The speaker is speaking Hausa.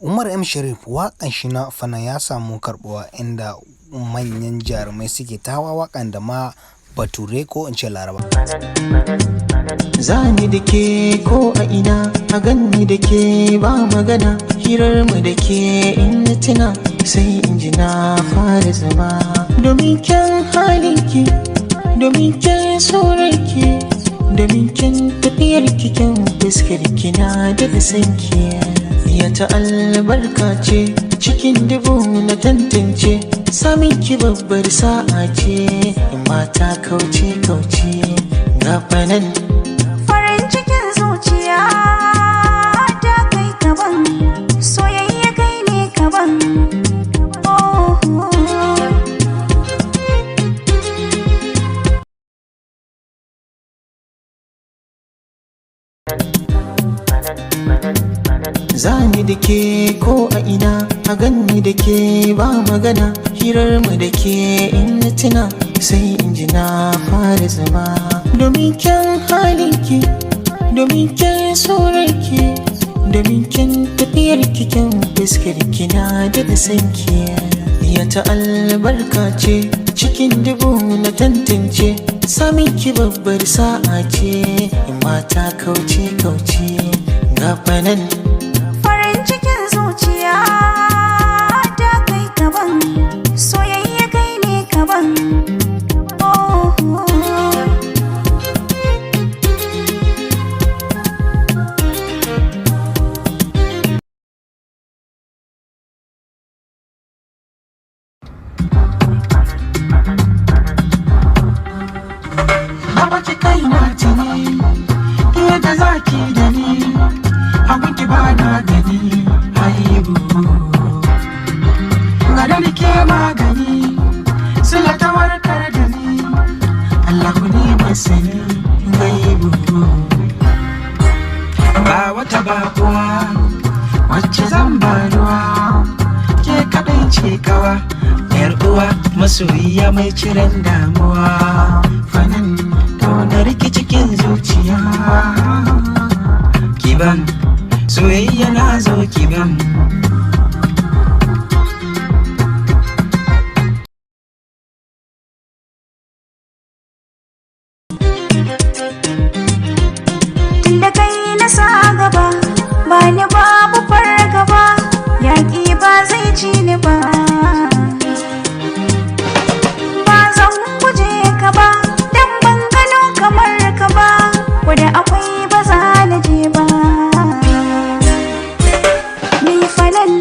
Umar M. Sharif waƙan shi na Fana ya samu karɓuwa inda manyan jarumai suke ta hawa waƙan da ma bature ko in ce laraba. Zani da ke ko a ina a ganni da ke ba magana, hirar mu da ke in na tuna sai in ji na fara zama. Domin kyan halinki, domin kyan surarki, domin kyan tafiyar kyan fuskar kina da sanki. Ya ta albarka ce cikin dubu na tantance, samin ki babbar sa'a ce mata kauce ga fanan. Farin cikin zuciya ta kai kaban, soyayya kai ne kaban. Zani da ke ko a ina a ganni da ke ba magana, hirar mu da ke in na tuna sai in ji na fara zama. Domin kyan halinki, domin kyan surarki, domin kyan tafiyar kyan fuskar kina da sanki. Ya ta albarka ce cikin dubu na tantance, samin ki babbar sa'a ce mata kauce ga fanan. Farin cikin zuciya ta kai kaban, soyayya kai ne kaban. Baba ki kai na tuni, iya da zaki da ni, abin ki ba na gani, haibu. Gada ni ke magani, sila ta warkar da ni, Allahu ne masani, gaibu. Ba wata bakuwa, wacce zan ba ruwa, ke kaɗai ce kawa, yar uwa masoyiya mai ciren damuwa. Fanan kaunar ki cikin zuciya, kiban soyayya na zo kiban. Tunda kai na sa gaba, ba ni babu fargaba, yaƙi ba zai ci ni ba. Ba zan guje ka ba, dan ban gano kamar ka ba, wadda akwai ba za na je ba. Ni Fanan